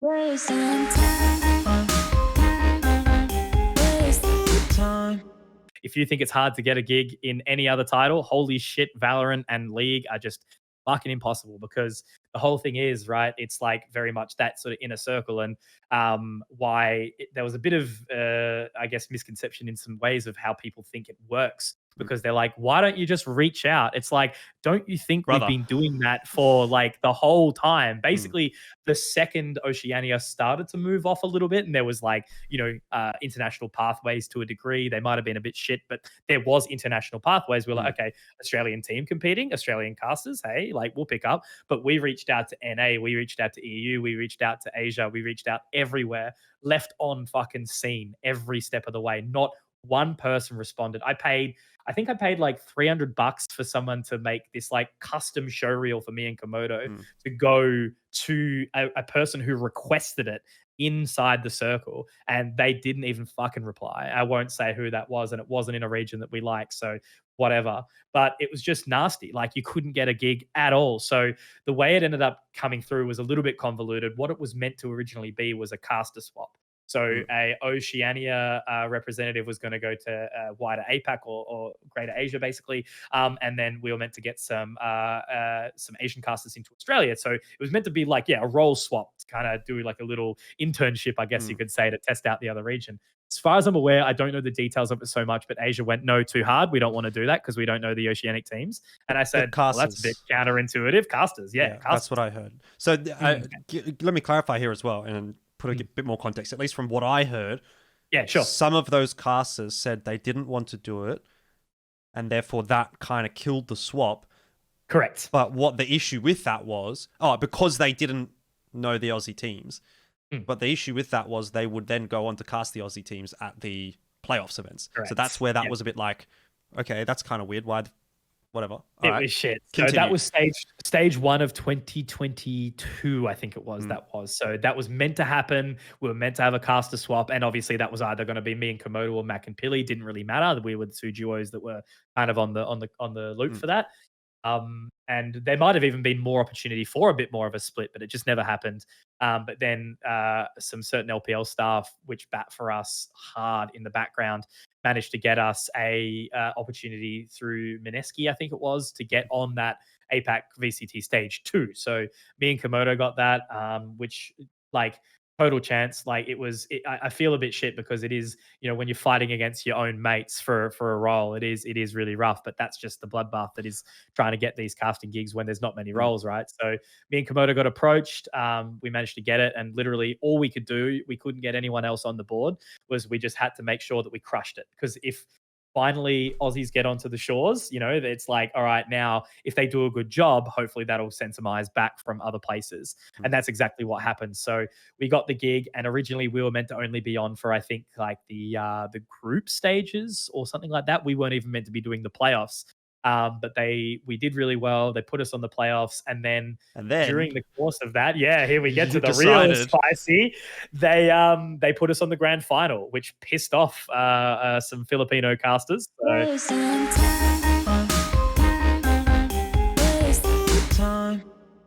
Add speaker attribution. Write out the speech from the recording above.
Speaker 1: Wasting time. Wasting time. If you think it's hard to get a gig in any other title, holy shit, Valorant and League are just fucking impossible because the whole thing is, right, it's like very much that sort of inner circle and there was a bit of, I guess, misconception in some ways of how people think it works
Speaker 2: Mm.
Speaker 1: because they're like, why don't you just reach out? It's like, don't you think we've
Speaker 2: Brother.
Speaker 1: been doing that for like the whole time?
Speaker 2: Mm.
Speaker 1: Basically, the second Oceania started to move off a little bit and there was like, international pathways to a degree. They might have been a bit shit, but there was international pathways. We're
Speaker 2: Mm.
Speaker 1: like, okay, Australian team competing, Australian casters, hey, like we'll pick up. But we reached out to NA, we reached out to EU, we reached out to Asia, we reached out everywhere, left on fucking scene every step of the way. Not one person responded. I think I paid like $300 for someone to make this like custom show reel for me and Komodo
Speaker 2: Mm.
Speaker 1: to go to a person who requested it inside the circle and they didn't even fucking reply. I won't say who that was and it wasn't in a region that we like, so whatever. But it was just nasty. Like you couldn't get a gig at all. So the way it ended up coming through was a little bit convoluted. What it was meant to originally be was a caster swap. So
Speaker 2: Mm.
Speaker 1: a Oceania representative was going to go to wider APAC or Greater Asia, basically, and then we were meant to get some Asian casters into Australia. So it was meant to be like a role swap, to kind of do like a little internship, I guess you
Speaker 2: Mm.
Speaker 1: could say, to test out the other region. As far as I'm aware, I don't know the details of it so much, but Asia went no too hard. We don't want to do that because we don't know the Oceanic teams. And I
Speaker 2: The
Speaker 1: said, well, that's a bit
Speaker 2: casters.
Speaker 1: counterintuitive. Casters, yeah,
Speaker 2: Yeah, that's
Speaker 1: casters.
Speaker 2: what I heard. So
Speaker 1: Mm,
Speaker 2: let me clarify here as well and put a
Speaker 1: mm.
Speaker 2: bit more context. At least from what I heard,
Speaker 1: Yeah, sure.
Speaker 2: some of those casters said they didn't want to do it, and therefore that kind of killed the swap.
Speaker 1: Correct.
Speaker 2: But what the issue with that was, because they didn't know the Aussie teams.
Speaker 1: Mm.
Speaker 2: But the issue with that was they would then go on to cast the Aussie teams at the playoffs events.
Speaker 1: Correct.
Speaker 2: So that's where that
Speaker 1: Yeah.
Speaker 2: was a bit like, okay, that's kind of weird. Why? Whatever. All
Speaker 1: It
Speaker 2: right.
Speaker 1: was shit. So
Speaker 2: Continue.
Speaker 1: that was stage one of 2022, I think it was.
Speaker 2: Mm.
Speaker 1: That was so that was meant to happen. We were meant to have a caster swap, and obviously that was either going to be me and Komodo or Mac and Pilly. Didn't really matter. We were the two duos that were kind of on the loop
Speaker 2: Mm.
Speaker 1: for that. And there might have even been more opportunity for a bit more of a split, but it just never happened. But then some certain LPL staff, which bat for us hard in the background, managed to get us a opportunity through Mineski, I think it was, to get on that APAC VCT stage 2. So me and Komodo got that, which like total chance. Like I feel a bit shit because it is, when you're fighting against your own mates for a role, it is really rough. But that's just the bloodbath that is trying to get these casting gigs when there's not many
Speaker 2: Mm.
Speaker 1: roles, right? So me and Komodo got approached. We managed to get it, and literally all we could do, we couldn't get anyone else on the board, was we just had to make sure that we crushed it. Because if finally Aussies get onto the shores, it's like, all right, now if they do a good job, hopefully that'll send some eyes back from other places.
Speaker 2: Mm.
Speaker 1: And that's exactly what happened. So we got the gig, and originally we were meant to only be on for, I think, like the group stages or something like that. We weren't even meant to be doing the playoffs. But we did really well. They put us on the playoffs, and then
Speaker 2: And then
Speaker 1: during the course of that, yeah, here we get
Speaker 2: you
Speaker 1: to the real
Speaker 2: decided.
Speaker 1: spicy. They put us on the grand final, which pissed off some Filipino casters. So
Speaker 3: Wasting time.